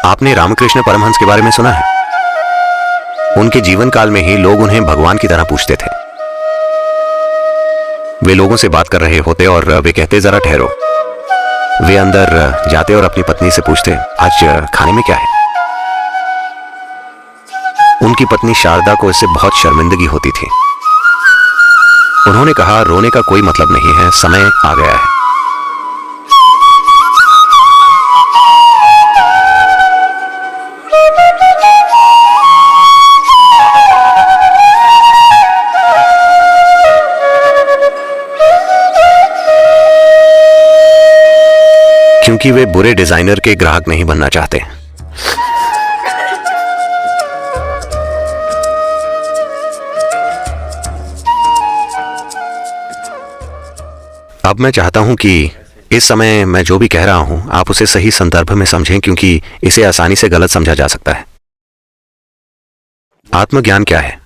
आपने रामकृष्ण परमहंस के बारे में सुना है? उनके जीवन काल में ही लोग उन्हें भगवान की तरह पूछते थे। वे लोगों से बात कर रहे होते और वे कहते, जरा ठहरो। वे अंदर जाते और अपनी पत्नी से पूछते, आज खाने में क्या है? उनकी पत्नी शारदा को इससे बहुत शर्मिंदगी होती थी। उन्होंने कहा, रोने का कोई मतलब नहीं है, समय आ गया है। क्योंकि वे बुरे डिजाइनर के ग्राहक नहीं बनना चाहते। अब मैं चाहता हूं कि इस समय मैं जो भी कह रहा हूं आप उसे सही संदर्भ में समझें, क्योंकि इसे आसानी से गलत समझा जा सकता है। आत्मज्ञान क्या है?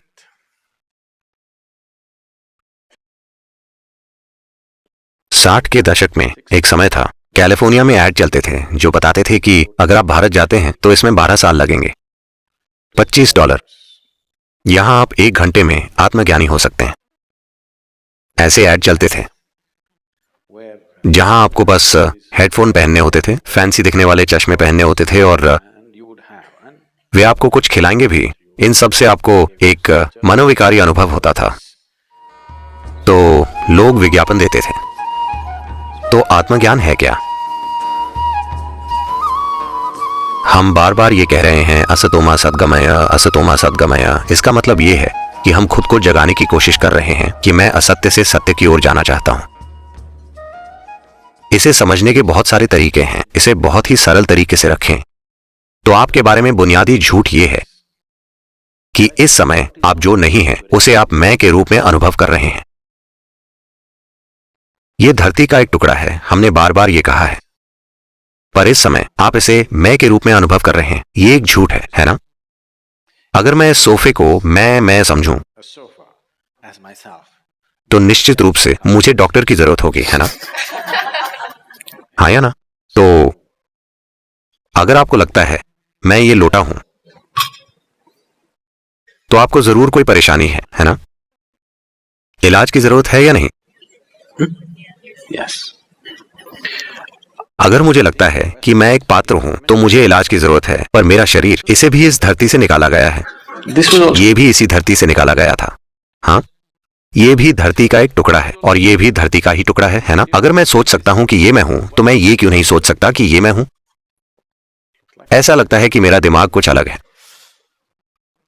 साठ के दशक में एक समय था, कैलिफोर्निया में ऐड चलते थे जो बताते थे कि अगर आप भारत जाते हैं तो इसमें 12 साल लगेंगे, $25। यहां आप 1 घंटे में आत्मज्ञानी हो सकते हैं। ऐसे ऐड चलते थे जहां आपको बस हेडफोन पहनने होते थे, फैंसी दिखने वाले चश्मे पहनने होते थे और वे आपको कुछ खिलाएंगे भी। इन सब से आपको एक मनोविकारी अनुभव होता था। तो लोग विज्ञापन देते थे। तो आत्मज्ञान है क्या? हम बार बार ये कह रहे हैं, असतोमा सद्गमय, असतोमा सद्गमय। इसका मतलब ये है कि हम खुद को जगाने की कोशिश कर रहे हैं कि मैं असत्य से सत्य की ओर जाना चाहता हूं। इसे समझने के बहुत सारे तरीके हैं। इसे बहुत ही सरल तरीके से रखें तो आपके बारे में बुनियादी झूठ यह है कि इस समय आप जो नहीं हैं उसे आप मैं के रूप में अनुभव कर रहे हैं। यह धरती का एक टुकड़ा है, हमने बार बार यह कहा है, पर इस समय आप इसे मैं के रूप में अनुभव कर रहे हैं। यह एक झूठ है ना? अगर मैं सोफे को मैं समझूं तो निश्चित रूप से मुझे डॉक्टर की जरूरत होगी, है ना? हाँ या ना? तो अगर आपको लगता है मैं ये लोटा हूं तो आपको जरूर कोई परेशानी है ना? इलाज की जरूरत है या नहीं? Yes. अगर मुझे लगता है कि मैं एक पात्र हूं तो मुझे इलाज की जरूरत है, पर मेरा शरीर, इसे भी इस धरती से निकाला गया है। ये भी इसी धरती से निकाला गया था। हाँ, ये भी धरती का एक टुकड़ा है और ये भी धरती का ही टुकड़ा है ना? अगर मैं सोच सकता हूं कि ये मैं हूं तो मैं ये क्यों नहीं सोच सकता कि ये मैं हूं? ऐसा लगता है कि मेरा दिमाग कुछ अलग है।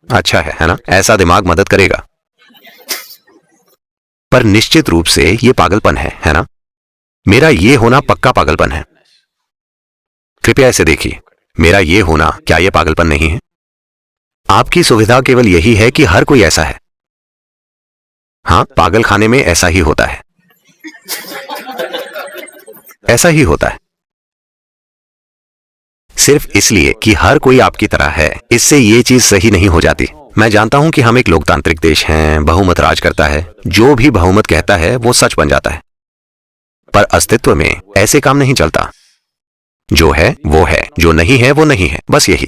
अच्छा है ना? ऐसा दिमाग मदद करेगा, पर निश्चित रूप से ये पागलपन है ना? मेरा ये होना पक्का पागलपन है। कृपया इसे देखिए, मेरा ये होना, क्या यह पागलपन नहीं है? आपकी सुविधा केवल यही है कि हर कोई ऐसा है। हाँ, पागल खाने में ऐसा ही होता है, ऐसा ही होता है। सिर्फ इसलिए कि हर कोई आपकी तरह है, इससे ये चीज सही नहीं हो जाती। मैं जानता हूं कि हम एक लोकतांत्रिक देश हैं, बहुमत राज करता है, जो भी बहुमत कहता है वो सच बन जाता है, पर अस्तित्व में ऐसे काम नहीं चलता। जो है वो है, जो नहीं है वो नहीं है, बस यही।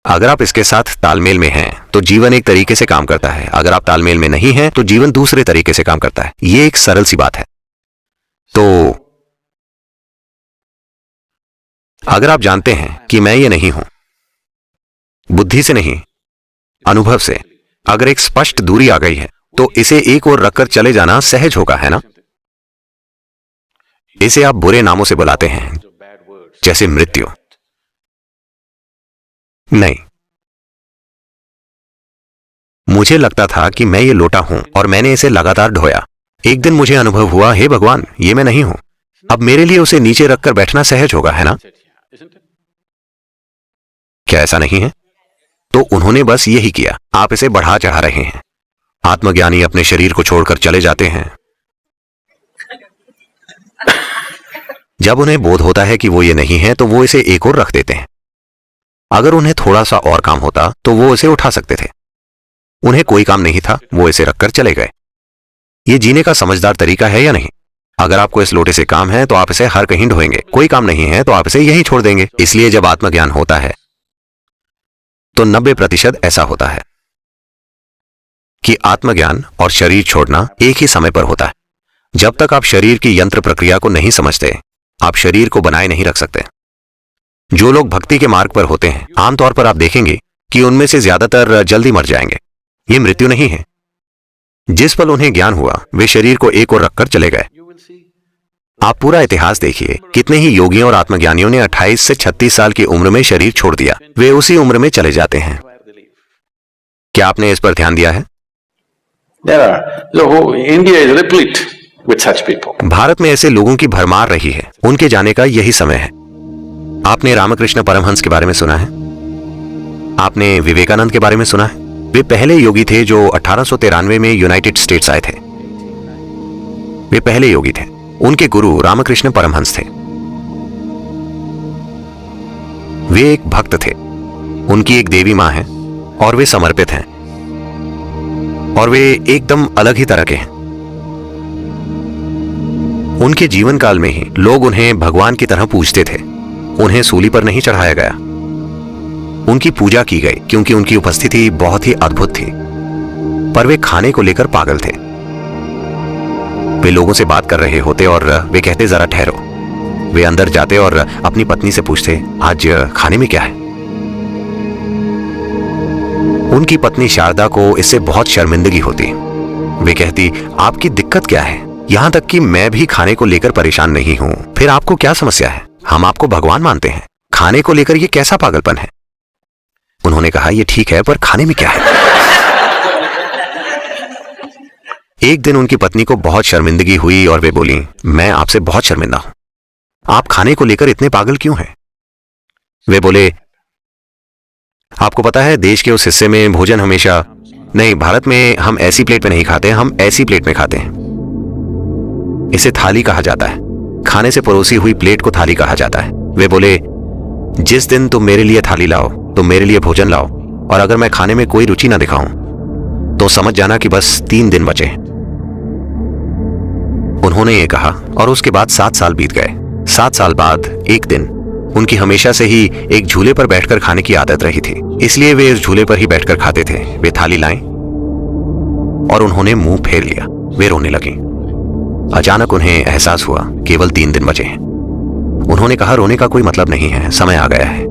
अगर आप इसके साथ तालमेल में हैं तो जीवन एक तरीके से काम करता है, अगर आप तालमेल में नहीं हैं तो जीवन दूसरे तरीके से काम करता है। ये एक सरल सी बात है। तो अगर आप जानते हैं कि मैं ये नहीं हूं, बुद्धि से नहीं, अनुभव से, अगर एक स्पष्ट दूरी आ गई है तो इसे एक ओर रखकर चले जाना सहज होगा, है ना? इसे आप बुरे नामों से बुलाते हैं, जैसे मृत्यु। नहीं, मुझे लगता था कि मैं ये लोटा हूं और मैंने इसे लगातार ढोया। एक दिन मुझे अनुभव हुआ, हे भगवान, ये मैं नहीं हूं। अब मेरे लिए उसे नीचे रखकर बैठना सहज होगा, है ना? क्या ऐसा नहीं है? तो उन्होंने बस यही किया। आप इसे बढ़ा चढ़ा रहे हैं। आत्मज्ञानी अपने शरीर को छोड़कर चले जाते हैं। जब उन्हें बोध होता है कि वो ये नहीं है तो वो इसे एक और रख देते हैं। अगर उन्हें थोड़ा सा और काम होता तो वो इसे उठा सकते थे। उन्हें कोई काम नहीं था, वो इसे रखकर चले गए। ये जीने का समझदार तरीका है या नहीं? अगर आपको इस लोटे से काम है तो आप इसे हर कहीं ढोएंगे। कोई काम नहीं है तो आप इसे यहीं छोड़ देंगे। इसलिए जब आत्मज्ञान होता है तो 90% ऐसा होता है कि आत्मज्ञान और शरीर छोड़ना एक ही समय पर होता है। जब तक आप शरीर की यंत्र प्रक्रिया को नहीं समझते, आप शरीर को बनाए नहीं रख सकते। जो लोग भक्ति के मार्ग पर होते हैं, आमतौर पर आप देखेंगे कि उनमें से ज्यादातर जल्दी मर जाएंगे। ये मृत्यु नहीं है। जिस पल उन्हें ज्ञान हुआ, वे शरीर को एक ओर रखकर चले गए। आप पूरा इतिहास देखिए, कितने ही योगियों और आत्मज्ञानियों ने 28 से 36 साल की उम्र में शरीर छोड़ दिया। वे उसी उम्र में चले जाते हैं। क्या आपने इस पर ध्यान दिया है? India is replete with such people. Bharat में ऐसे लोगों की भरमार रही है। उनके जाने का यही समय है। आपने रामकृष्ण परमहंस के बारे में सुना है? आपने विवेकानंद के बारे में सुना है? वे पहले योगी थे जो 1893 में यूनाइटेड स्टेट्स आए थे। वे पहले योगी थे। उनके गुरु रामकृष्ण परमहंस थे। वे एक भक्त थे। उनकी एक देवी मां है और वे समर्पित हैं, और वे एकदम अलग ही तरह के हैं। उनके जीवन काल में ही लोग उन्हें भगवान की तरह पूजते थे। उन्हें सूली पर नहीं चढ़ाया गया, उनकी पूजा की गई क्योंकि उनकी उपस्थिति बहुत ही अद्भुत थी। पर वे खाने को लेकर पागल थे। वे लोगों से बात कर रहे होते और वे कहते, जरा ठहरो। वे अंदर जाते और अपनी पत्नी से पूछते, आज खाने में क्या है? उनकी पत्नी शारदा को इससे बहुत शर्मिंदगी होती। वे कहती, आपकी दिक्कत क्या है? यहां तक कि मैं भी खाने को लेकर परेशान नहीं हूं, फिर आपको क्या समस्या है? हम आपको भगवान मानते हैं, खाने को लेकर यह कैसा पागलपन है? उन्होंने कहा, यह ठीक है, पर खाने में क्या है? एक दिन उनकी पत्नी को बहुत शर्मिंदगी हुई और वे बोली, मैं आपसे बहुत शर्मिंदा हूं। आप खाने को लेकर इतने पागल क्यों हैं? वे बोले, आपको पता है देश के उस हिस्से में भोजन हमेशा नहीं, भारत में हम ऐसी प्लेट में नहीं खाते, हम ऐसी प्लेट में खाते हैं। इसे थाली कहा जाता है। खाने से परोसी हुई प्लेट को थाली कहा जाता है। वे बोले, जिस दिन तुम मेरे लिए थाली लाओ, तुम मेरे लिए भोजन लाओ, और अगर मैं खाने में कोई रुचि ना दिखाऊं तो समझ जाना कि बस 3 दिन बचे हैं। उन्होंने ये कहा और उसके बाद 7 साल बीत गए। 7 साल बाद एक दिन उनकी हमेशा से ही एक झूले पर बैठकर खाने की आदत रही थी, इसलिए वे इस झूले पर ही बैठकर खाते थे। वे थाली लाए और उन्होंने मुंह फेर लिया। वे रोने लगी। अचानक उन्हें एहसास हुआ केवल 3 दिन बचे हैं। उन्होंने कहा, रोने का कोई मतलब नहीं है, समय आ गया है।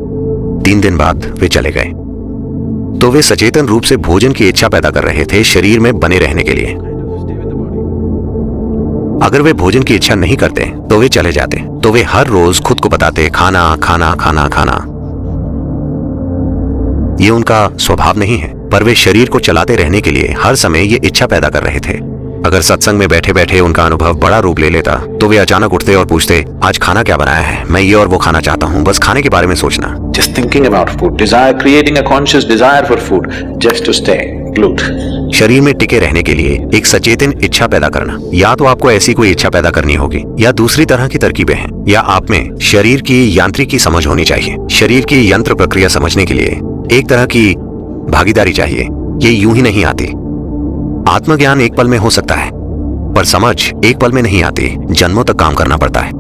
3 दिन बाद वे चले गए। तो वे सचेतन रूप से भोजन की इच्छा पैदा कर रहे थे शरीर में बने रहने के लिए। अगर वे भोजन की इच्छा नहीं करते तो वे चले जाते। तो वे हर रोज खुद को बताते, खाना खाना खाना खाना। ये उनका स्वभाव नहीं है, पर वे शरीर को चलाते रहने के लिए हर समय ये इच्छा पैदा कर रहे थे। अगर सत्संग में बैठे बैठे उनका अनुभव बड़ा रूप ले लेता तो वे अचानक उठते और पूछते, आज खाना क्या बनाया है? मैं ये और वो खाना चाहता हूँ। बस खाने के बारे में सोचना। Just thinking about food, desire, creating a conscious desire for food, just to stay glued. शरीर में टिके रहने के लिए एक सचेतन इच्छा पैदा करना। या तो आपको ऐसी कोई इच्छा पैदा करनी होगी, या दूसरी तरह की तरकीबें हैं, या आप में शरीर की यांत्रिकी समझ होनी चाहिए। शरीर की यंत्र प्रक्रिया समझने के लिए एक तरह की भागीदारी चाहिए। ये यूं ही नहीं आती। आत्मज्ञान एक पल में हो सकता है, पर समझ एक पल में नहीं आती। जन्मों तक काम करना पड़ता है।